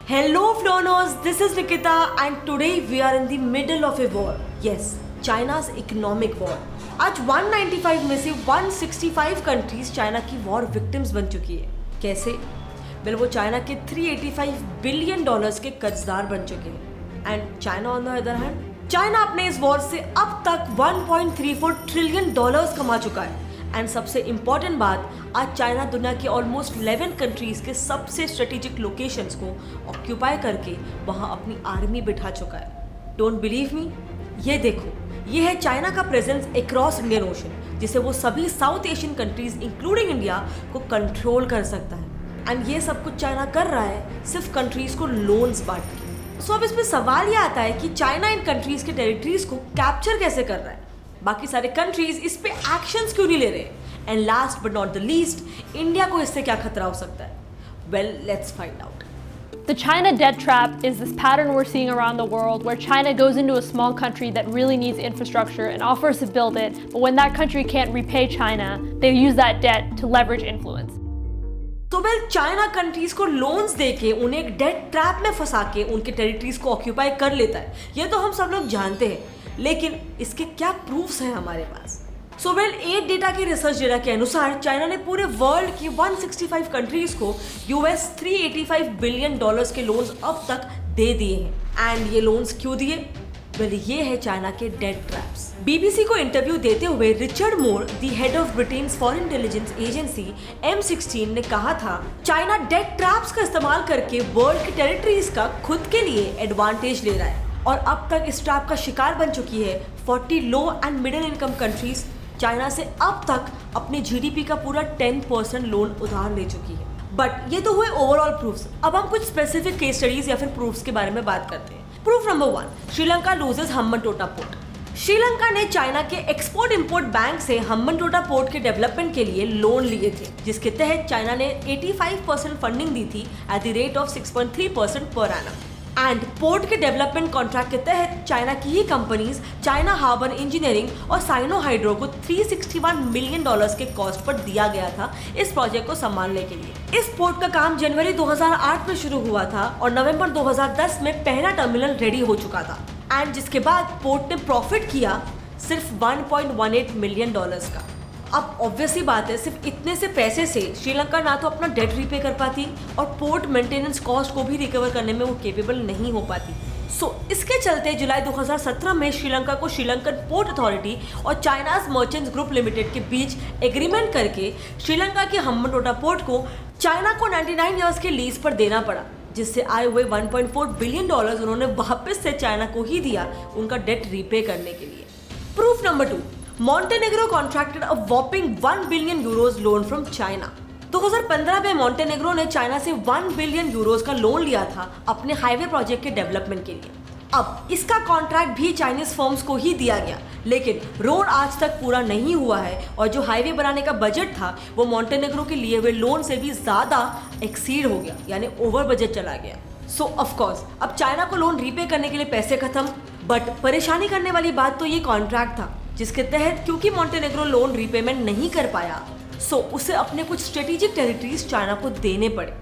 Hello Flonos, this is Nikita and today we are in the middle of a war. Yes, China's economic war. आज 195 में से 165 countries China की war victims बन चुकी है. कैसे? वो चाइना के 385 बिलियन डॉलर्स के कर्जदार बन चुके हैं. And China on the other hand, China अपने इस वॉर से अब तक 1.34 ट्रिलियन डॉलर्स कमा चुका है. एंड सबसे इंपॉर्टेंट बात, आज चाइना दुनिया के ऑलमोस्ट 11 कंट्रीज के सबसे स्ट्रेटेजिक लोकेशंस को ऑक्यूपाई करके वहां अपनी आर्मी बिठा चुका है. Don't believe me? ये देखो, ये है चाइना का प्रेजेंस अक्रॉस इंडियन ओशन, जिसे वो सभी south Asian countries including India को कंट्रोल कर सकता है. एंड ये सब कुछ चाइना कर रहा है सिर्फ कंट्रीज को लोन्स बांट के. सो अब इसमें सवाल ये आता है कि चाइना इन कंट्रीज के टेरिटरीज को कैप्चर कैसे कर रहा है, बाकी सारे कंट्रीज इस पे एक्शंस क्यों नहीं ले रहे. And last but not the least, India को इससे क्या खतरा हो सकता है. Well, let's find out. The China debt trap is this pattern we're seeing around the world where China goes into a small country that really needs infrastructure and offers to build it, but when that country can't repay China, they use that debt to leverage influence. तो China countries को loans देके उन्हें एक debt trap में फंसा के उनके territories को ऑक्यूपाई कर लेता है. ये तो हम सब लोग जानते हैं, लेकिन इसके क्या प्रूफ्स हैं हमारे पास. एक डेटा के रिसर्च डेटा के अनुसार चाइना ने पूरे वर्ल्ड की 165 कंट्रीज को US 385 बिलियन डॉलर्स के लोन्स अब तक दे दिए हैं. एंड ये लोन्स क्यों दिए? ये है चाइना के डेट ट्रैप्स. बीबीसी को इंटरव्यू देते हुए Richard more, the head of Britain's foreign intelligence agency M16 ने कहा था, चाइना डेट ट्रैप्स का इस्तेमाल करके वर्ल्ड के टेरिटरीज का खुद के लिए एडवांटेज ले रहा है और अब तक इस ट्रैप का शिकार बन चुकी है 40 low and middle income countries. China से अब तक अपने जीडीपी का पूरा 10% लोन उधार ले चुकी है. बट ये तो हुए ओवरऑल प्रूफ्स. अब हम कुछ स्पेसिफिक केस स्टडीज या फिर प्रूफ्स के बारे में बात करते हैं. Proof number 1, Sri Lanka loses Hambantota port. Sri Lanka ने चाइना के एक्सपोर्ट इंपोर्ट बैंक से हम्बनटोटा पोर्ट के डेवलपमेंट के लिए लोन लिए थे, जिसके तहत चाइना ने 85% फंडिंग दी थी at the rate of 6.3% per annum. And port के डेवलपमेंट कॉन्ट्रैक्ट के तहत चाइना की ही कंपनीज चाइना हार्बर इंजीनियरिंग और साइनो हाइड्रो को 361 मिलियन डॉलर्स के कॉस्ट पर दिया गया था इस प्रोजेक्ट को संभालने के लिए. इस पोर्ट का काम जनवरी 2008 में शुरू हुआ था और नवंबर 2010 में पहला टर्मिनल रेडी हो चुका था. एंड जिसके बाद पोर्ट ने प्रॉफिट किया सिर्फ 1.18 मिलियन डॉलर्स का. अब ऑब्वियसली बात है, सिर्फ इतने से पैसे से श्रीलंका ना तो अपना डेट रीपे कर पाती और पोर्ट मेंटेनेंस कॉस्ट को भी रिकवर करने में वो केपेबल नहीं हो पाती. इसके चलते जुलाई 2017 में श्रीलंका को श्रीलंकन पोर्ट अथॉरिटी और चाइनाज मर्चेंट्स ग्रुप लिमिटेड के बीच एग्रीमेंट करके श्रीलंका के हम्बनटोटा पोर्ट को चाइना को 99 ईयर्स के लीज पर देना पड़ा, जिससे आए हुए 1.4 बिलियन डॉलर्स उन्होंने वापस से चाइना को ही दिया उनका डेट रीपे करने के लिए. Proof number 2, Montenegro contracted a whopping 1 billion euros loan from China. 2015 में मोंटेनेग्रो ने चाइना से 1 बिलियन यूरोस का लोन लिया था अपने हाईवे प्रोजेक्ट के डेवलपमेंट के लिए. अब इसका कॉन्ट्रैक्ट भी चाइनीज फर्म्स को ही दिया गया, लेकिन रोड आज तक पूरा नहीं हुआ है और जो हाईवे बनाने का बजट था वो मोंटेनेग्रो के लिए हुए लोन से भी ज्यादा एक्सीड हो गया, यानी ओवर बजट चला गया. ऑफ कोर्स अब चाइना को लोन रीपे करने के लिए पैसे खत्म. बट परेशानी करने वाली बात तो ये कॉन्ट्रैक्ट था, जिसके तहत क्योंकि मोंटेनेग्रो लोन रीपेमेंट नहीं कर पाया, उसे अपने कुछ स्ट्रेटेजिक टेरिटरीज चाइना को देने पड़े.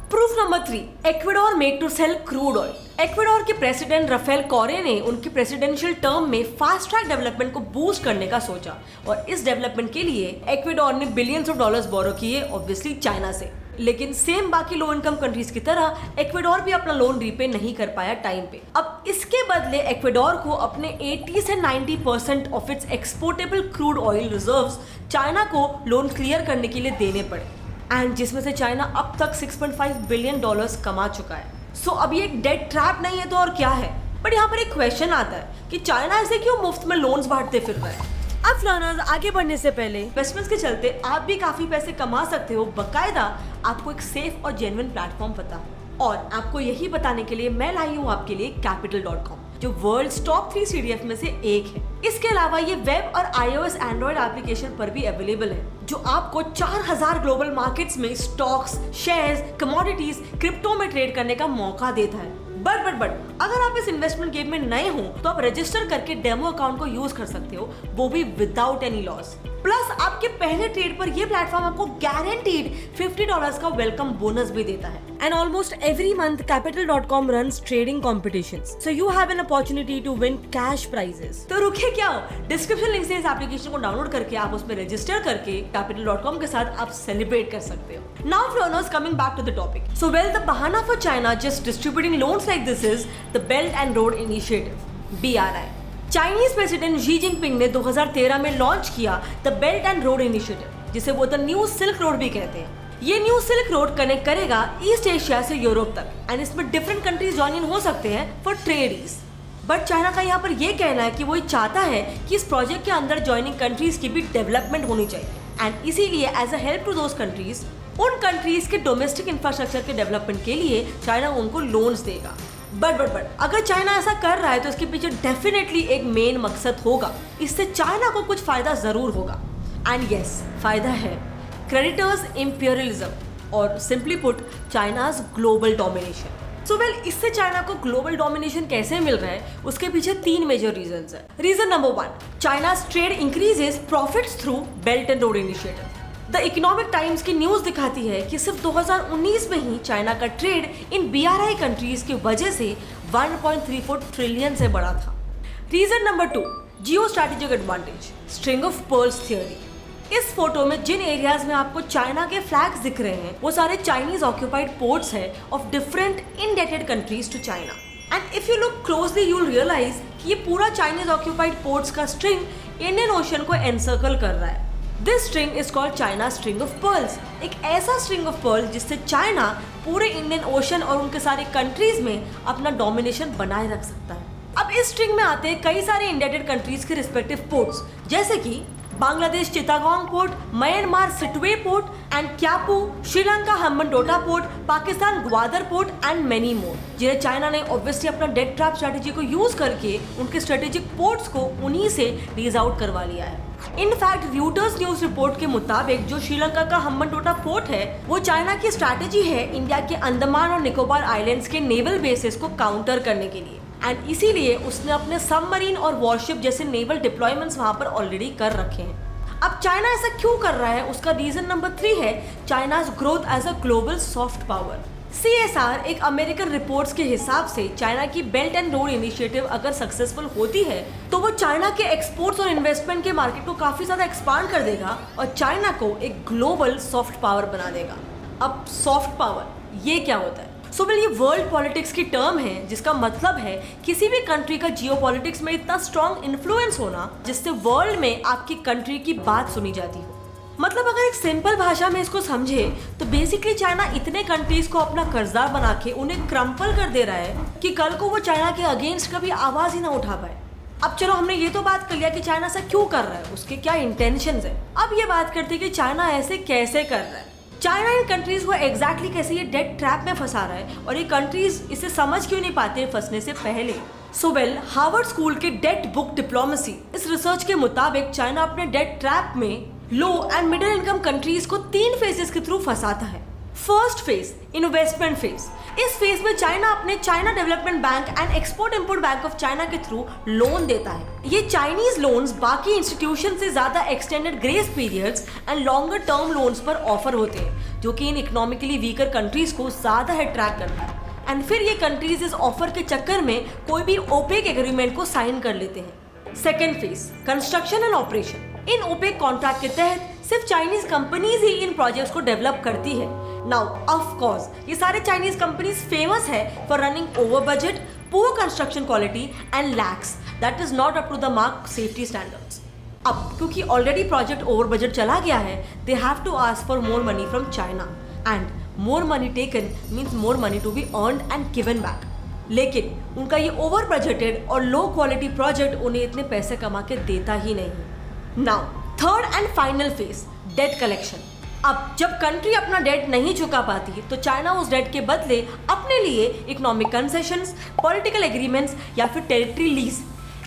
Proof number 3, Ecuador made to sell crude oil. Ecuador के प्रेसिडेंट राफेल कोरे ने उनके प्रेसिडेंशियल टर्म में फास्ट ट्रैक डेवलपमेंट को बूस्ट करने का सोचा और इस डेवलपमेंट के लिए एक्वेडोर ने बिलियंस ऑफ डॉलर्स बोरो किए, ऑब्वियसली चाइना से. लेकिन सेम बाकी लो इनकम कंट्रीज की तरह एक्वेडोर भी अपना लोन रीपे नहीं कर पाया टाइम पे. अब इसके बदले एक्वेडोर को अपने 80 से 90% of its exportable crude oil reserves China को लोन क्लियर करने के लिए देने पड़े. एंड जिसमें से चाइना अब तक 6.5 बिलियन डॉलर्स कमा चुका है. अब ये एक डेट ट्रैप नहीं है तो और क्या है. बट यहाँ पर एक क्वेश्चन आता है कि चाइना ऐसे क्यों मुफ्त में लोन्स बांटते फिर रहा है. अब फ्लानर्स, आगे बढ़ने से पहले इन्वेस्टमेंट्स के चलते आप भी काफी पैसे कमा सकते हो, बकायदा आपको एक सेफ और जेन्युइन प्लेटफॉर्म पता है. और आपको यही बताने के लिए मैं लाई हूँ आपके लिए Capital.com, जो वर्ल्ड्स टॉप 3 CDF में से एक है. इसके अलावा ये वेब और iOS एंड्रॉइड एप्लीकेशन पर भी अवेलेबल है, जो आपको 4000 ग्लोबल मार्केट्स में स्टॉक्स, शेयर्स, कमोडिटीज, क्रिप्टो में ट्रेड करने का मौका देता है. बट अगर आप इस इन्वेस्टमेंट गेम में नए हो तो आप रजिस्टर करके डेमो अकाउंट को यूज कर सकते हो, वो भी विदाउट एनी लॉस। प्लस आपके पहले ट्रेड पर ये प्लेटफॉर्म आपको गारंटीड $50 का वेलकम बोनस भी देता है। And almost every month Capital.com runs trading competitions, so you have an opportunity to win cash prizes। तो रुके क्या हो, डिस्क्रिप्शन लिंक से इस एप्लीकेशन को डाउनलोड करके आप उसमें रजिस्टर करके Capital.com के साथ आप सेलिब्रेट कर सकते हो। Now learners, coming back to the topic. So the bahana for China just distributing loans like this is the Belt and Road Initiative, BRI। Chinese president Xi Jinping ने 2013 में launch किया the belt and road initiative, जिसे वो the new silk road भी कहते हैं। ये new silk road connect करेगा ईस्ट एशिया से यूरोप तक, एंड इसमें डिफरेंट कंट्रीज ज्वाइन इन हो सकते हैं for trade ease. But China का यहाँ पर ये कहना है कि वो चाहता है कि इस प्रोजेक्ट के अंदर ज्वाइनिंग कंट्रीज की भी डेवलपमेंट होनी चाहिए, एंड इसीलिए as a help to those countries, उन कंट्रीज के डोमेस्टिक इंफ्रास्ट्रक्चर के डेवलपमेंट के लिए चाइना उनको लोन्स देगा। बट अगर चाइना ऐसा कर रहा है तो इसके पीछे डेफिनेटली एक मेन मकसद होगा, इससे चाइना को कुछ फायदा जरूर होगा। एंड यस, फायदा है क्रेडिटर्स इंपीरियलिज्म, और simply put China's global domination. So इससे चाइना को ग्लोबल डोमिनेशन कैसे मिल रहा है, उसके पीछे 3 मेजर रीजंस है। Reason number 1, China's trade increases profits through belt and road initiative. The economic times की न्यूज दिखाती है कि सिर्फ 2019 में ही चाइना का ट्रेड इन BRI कंट्रीज की वजह से 1.34 ट्रिलियन से बढ़ा था। Reason number 2, geostrategic advantage, string of pearls theory. इस फोटो में जिन एरियाज में आपको चाइना के फ्लैग्स दिख रहे हैं वो सारे चाइनीज ऑक्यूपाइड पोर्ट्स हैं of different indebted countries to China. And if you look closely you will realise कि ये पूरा चाइनीज ऑक्यूपाइड पोर्ट्स का स्ट्रिंग इंडियन ओशन को एनसर्कल कर रहा है। This string is called China string of pearls, एक ऐसा स्ट्रिंग ऑफ पर्ल्स जिससे चाइना पूरे इंडियन ओशन और उनके सारे कंट्रीज में अपना डोमिनेशन बनाए रख सकता है। अब इस स्ट्रिंग में आते हैं कई सारे इंडेटेड कंट्रीज के रिस्पेक्टिव पोर्ट्स, जैसे कि Bangladesh Chittagong port, Myanmar Sittwe port and Kyaukphyu, Sri Lanka Hambantota port, Pakistan Gwadar port and many more, जिन्हें चाइना ने ऑब्वियसली अपना डेट ट्रैप स्ट्रेटेजी को यूज करके उनके स्ट्रेटेजिक पोर्ट्स को उन्हीं से लीज आउट करवा लिया है। इनफैक्ट रॉयटर्स न्यूज रिपोर्ट के मुताबिक जो श्रीलंका का हम्बनटोटा पोर्ट है वो चाइना की स्ट्रैटेजी है इंडिया के अंडमान और निकोबार आइलैंड्स के नेवल बेसेस को काउंटर करने के लिए, एंड इसीलिए उसने अपने सबमरीन और वॉरशिप जैसे नेवल डिप्लॉयमेंट्स वहां पर ऑलरेडी कर रखे हैं। अब चाइना ऐसा क्यों कर रहा है, उसका रीजन नंबर 3 है China's growth as a global soft power. CSR एक अमेरिकन रिपोर्ट्स के हिसाब से चाइना की बेल्ट एंड रोड इनिशिएटिव अगर सक्सेसफुल होती है तो वो चाइना के एक्सपोर्ट्स और इन्वेस्टमेंट के मार्केट को काफी ज्यादा एक्सपांड कर देगा और चाइना को एक ग्लोबल सॉफ्ट पावर बना देगा। अब सॉफ्ट पावर ये क्या होता है? ये वर्ल्ड पॉलिटिक्स की टर्म है जिसका मतलब है किसी भी कंट्री का जियोपॉलिटिक्स में इतना स्ट्रॉन्ग इन्फ्लुएंस होना जिससे वर्ल्ड में आपकी कंट्री की बात सुनी जाती हो। मतलब अगर एक सिंपल भाषा में इसको समझे तो बेसिकली चाइना इतने कंट्रीज को अपना कर्जदार बना के उन्हें क्रम्पल कर दे रहा है कि कल को वो चाइना के अगेंस्ट कभी आवाज ही ना उठा पाए। अब चलो हमने ये तो बात कर लिया कि चाइना ऐसा क्यों कर रहा है, उसके क्या इंटेंशंस है। अब ये बात करते हैं कि चाइना ऐसे कैसे कर रहा है। चाइना इन कंट्रीज को एग्जैक्टली कैसे ये डेट ट्रैप में फंसा रहा है और ये कंट्रीज इसे समझ क्यों नहीं पाते फंसने से पहले। हार्वर्ड स्कूल के डेट बुक डिप्लोमेसी इस रिसर्च के मुताबिक चाइना अपने डेट ट्रैप में लो एंड मिडिल इनकम कंट्रीज को 3 फेजेस के थ्रू फंसाता है। First phase, investment phase. इस फेज में चाइना अपने China development bank and export import bank of China के थ्रू लोन देता है। ये चाइनीज लोन्स बाकी इंस्टीट्यूशन से ज्यादा extended grace periods and longer term loans पर ऑफर होते हैं, जो कि इन इकोनॉमिकली वीकर कंट्रीज को ज्यादा अट्रैक्ट करता है। एंड फिर ये कंट्रीज इस ऑफर के चक्कर में कोई भी ओपेक एग्रीमेंट को साइन कर लेते हैं। Second phase, construction and operation. इन ओपेक कॉन्ट्रैक्ट के तहत सिर्फ चाइनीज कंपनीज ही इन प्रोजेक्ट्स को डेवलप करती है। नाउ ऑफ कोर्स ये सारे चाइनीज कंपनीज फेमस है for running over budget, poor construction quality and lax that is not up to the mark safety standards. अब क्योंकि ऑलरेडी प्रोजेक्ट ओवर बजट चला गया है, they have to ask for more money from China, and more money taken means more money to be earned and given back. लेकिन उनका ये over budgeted और low quality project उन्हें इतने पैसे कमा के देता ही नहीं। Now third and final phase, debt collection. अब जब कंट्री अपना डेट नहीं चुका पाती तो चाइना उस डेट के बदले अपने लिए इकोनॉमिक कंसेशंस, पॉलिटिकल एग्रीमेंट्स या फिर टेरिटरी लीज,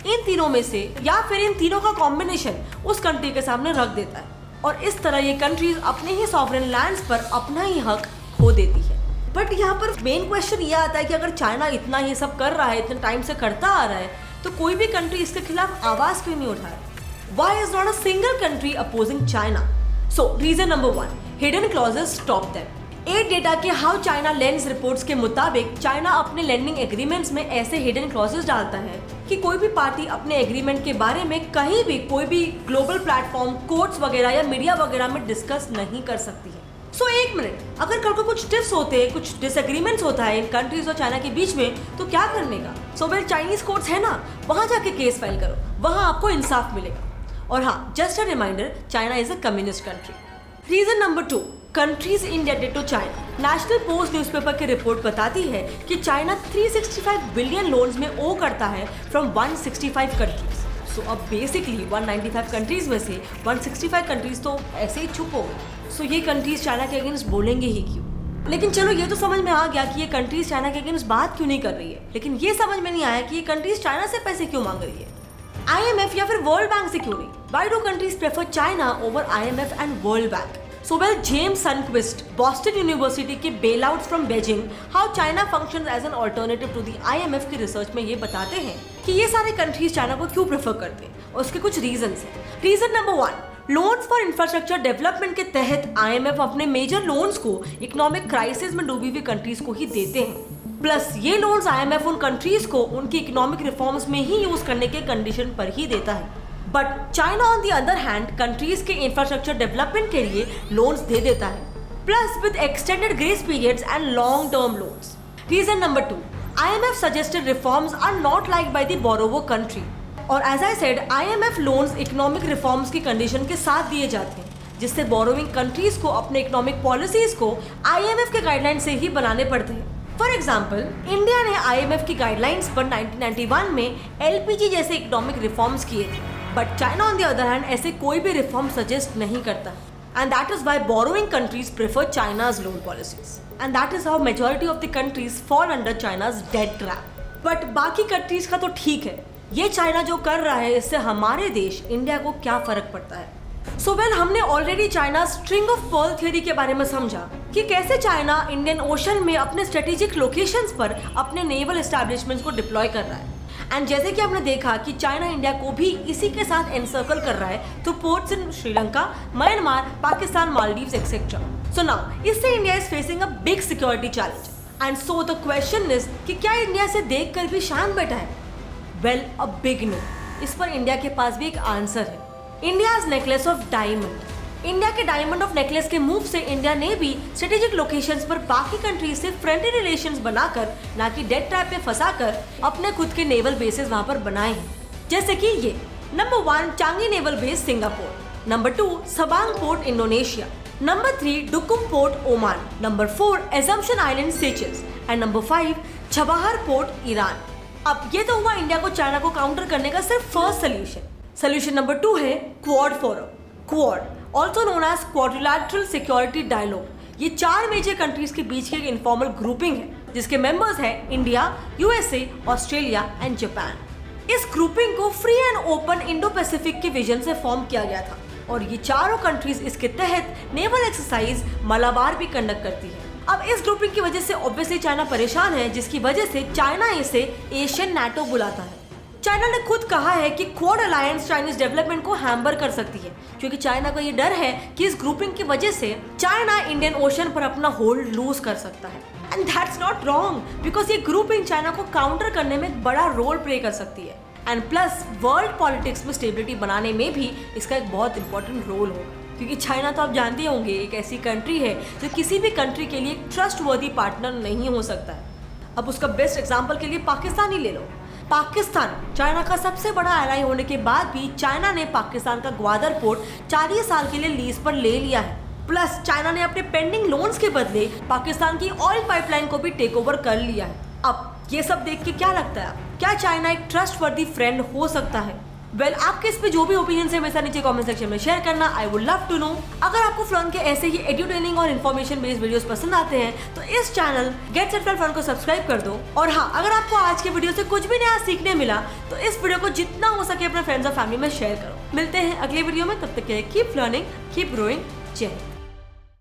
इन तीनों में से या फिर इन तीनों का कॉम्बिनेशन उस कंट्री के सामने रख देता है और इस तरह ये कंट्रीज अपने ही सॉवरेन लैंड्स पर अपना ही हक खो देती है। बट यहाँ पर मेन क्वेश्चन ये आता है कि अगर चाइना इतना ये सब कर रहा है, इतने टाइम से करता आ रहा है, तो कोई भी कंट्री इसके खिलाफ आवाज क्यों नहीं उठा रहा? Why is not a single country opposing China? So, reason number 1, hidden clauses stop them. Aid data के हाउ चाइना लेंड्स रिपोर्ट्स के मुताबिक चाइना अपने लैंडिंग एग्रीमेंट्स में ऐसे हिडन क्लॉजेस डालता है कि कोई भी पार्टी अपने एग्रीमेंट के बारे में कहीं भी कोई भी ग्लोबल प्लेटफॉर्म, कोर्ट्स वगैरह या मीडिया वगैरह में डिस्कस नहीं कर सकती है। सो एक मिनट, अगर कल को कुछ टिप्स होते हैं, कुछ डिसएग्रीमेंट्स होता है इन कंट्रीज और चाइना के बीच में, तो क्या करने का? सो वेल चाइनीज कोर्ट्स है ना, वहां जाके केस फाइल करो, वहां आपको इंसाफ मिलेगा। और हाँ, just a reminder, China is a communist country. Reason number 2, countries indebted to China. National Post newspaper की रिपोर्ट बताती है कि चाइना 365 बिलियन लोन्स में ओ करता है फ्रॉम 165 कंट्रीज। सो अब बेसिकली 195 कंट्रीज में से 165 कंट्रीज तो ऐसे ही चुप हो गए। सो ये कंट्रीज चाइना के अगेंस्ट बोलेंगे ही क्यों? लेकिन चलो ये तो समझ में आ गया कि ये कंट्रीज चाइना के अगेंस्ट बात क्यों नहीं कर रही है, लेकिन ये समझ में नहीं आया कि ये कंट्रीज चाइना से पैसे क्यों मांग रही है, IMF या फिर वर्ल्ड बैंक से क्यों नहीं? Why do countries prefer China over IMF and World Bank? So well, James Sundquist, Boston University के bailouts from Beijing, how China functions as an alternative to the IMF की research में ये बताते हैं कि ये सारे कंट्रीज चाइना को क्यों प्रेफर करते हैं और उसके कुछ रीजंस हैं। Reason number 1, loans for infrastructure development के तहत IMF अपने मेजर लोन्स को इकोनॉमिक क्राइसिस में डूबी हुई कंट्रीज को ही देते हैं। प्लस ये लोन्स IMF उन कंट्रीज को उनकी इकोनॉमिक रिफॉर्म्स में ही यूज करने के कंडीशन पर ही देता है। But China on the other hand countries के इंफ्रास्ट्रक्चर डेवलपमेंट के लिए लोन्स दे देता है, plus with extended grace periods and long term loans. Reason number 2, IMF suggested reforms are not like by the borrower country. और as I said, IMF loans economic reforms की condition के साथ दिए जाते हैं, जिससे बोरोइंग कंट्रीज को अपने इकोनॉमिक पॉलिसीज को IMF के गाइडलाइन से ही बनाने पड़ते हैं। फॉर एग्जाम्पल, इंडिया ने IMF की गाइडलाइंस पर 1991 में LPG जैसे इकोनॉमिक रिफॉर्म्स किए थे, but China on the other hand ऐसे कोई भी रिफॉर्म सजेस्ट नहीं करता, and that is why borrowing countries prefer China's loan policies, and that is how majority of the countries fall under China's debt trap. But बाकी countries का तो ठीक है, ये चाइना जो कर रहा है इससे हमारे देश इंडिया को क्या फर्क पड़ता है? सो वेल, हमने already China string of pearl theory के बारे में समझा कि कैसे चाइना इंडियन ओशन में अपने स्ट्रेटेजिक लोकेशंस पर अपने नेवल एस्टैब्लिशमेंट्स को डिप्लॉय कर रहा है। एंड जैसे कि हमने देखा कि चाइना इंडिया को भी इसी के साथ एनसर्कल कर रहा है, तो ports in Sri Lanka, Myanmar, Pakistan, Maldives etcetera. So now इससे India is facing a big security challenge, and so the question is कि क्या इंडिया से देखकर भी शांत बैठा है? Well, a big no. इस पर इंडिया के पास भी एक आंसर है, India's necklace of diamond. India के डायमंड ऑफ नेकलेस के मूव से इंडिया ने भी स्ट्रेटेजिक लोकेशंस पर बाकी कंट्रीज से फ्रेंडली रिलेशंस बनाकर, ना कि डेट ट्रैप में फंसाकर, अपने खुद के नेवल बेसेस वहां पर बनाए हैं। जैसे कि ये number 1, Changi naval base Singapore, number 2, Sabang port Indonesia, number 3, Duqm port Oman, number 4, Assumption island Seychelles, and number 5, Chabahar port Iran. अब ये तो हुआ इंडिया को चाइना को काउंटर करने का सिर्फ फर्स्ट सोल्यूशन। सोल्यूशन नंबर 2 है quad forum. Quad, also known as quadrilateral security dialogue, ये 4 मेजर कंट्रीज के बीच की एक इनफॉर्मल ग्रुपिंग है जिसके मेंबर्स हैं India, USA, Australia and Japan. इस ग्रुपिंग को free and open Indo Pacific के विजन से फॉर्म किया गया था और ये चारों कंट्रीज इसके तहत नेवल एक्सरसाइज मलाबार भी कंडक्ट करती है। अब इस ग्रुपिंग की वजह से ऑब्वियसली चाइना परेशान है, जिसकी वजह से चाइना इसे एशियन नाटो बुलाता है। चाइना ने खुद कहा है कि क्वाड अलायंस चाइनीज डेवलपमेंट को हैम्पर कर सकती है, क्योंकि चाइना को ये डर है कि इस ग्रुपिंग की वजह से चाइना इंडियन ओशन पर अपना होल्ड लूज कर सकता है। And that's not wrong, because ये ग्रुपिंग चाइना को काउंटर करने में एक बड़ा रोल प्ले कर सकती है, एंड प्लस वर्ल्ड पॉलिटिक्स में स्टेबिलिटी बनाने में भी इसका एक बहुत इंपॉर्टेंट रोल होगा, क्योंकि चाइना तो आप जानते होंगे एक ऐसी कंट्री है जो किसी भी कंट्री के लिए ट्रस्टवर्दी पार्टनर नहीं हो सकता है। अब उसका बेस्ट एग्जांपल के लिए पाकिस्तान ही ले लो। पाकिस्तान चाइना का सबसे बड़ा एलाई होने के बाद भी चाइना ने पाकिस्तान का ग्वादर पोर्ट 40 साल के लिए लीज पर ले लिया है। प्लस चाइना ने अपने पेंडिंग लोन्स के बदले पाकिस्तान की ऑयल पाइपलाइन को भी टेक ओवर कर लिया है। अब ये सब देख के क्या लगता है, क्या चाइना एक ट्रस्टवर्दी फ्रेंड हो सकता है? वेल, आपके इस पे जो भी ओपिनियन है हमेशा नीचे कमेंट सेक्शन में शेयर करना, I would love to know. अगर आपको फ्लन के ऐसे ही एड्यूटेनिंग और इन्फॉर्मेशन बेस्ड वीडियोस पसंद आते हैं तो इस channel get set for fun को सब्सक्राइब कर दो। और हाँ, अगर आपको आज के वीडियो से कुछ भी नया सीखने मिला तो इस वीडियो को जितना हो सके अपने फ्रेंड्स और फैमिली में शेयर करो। मिलते हैं अगले वीडियो में, तब तक के लिए कीप लर्निंग, कीप ग्रोइंग। जय हिंद।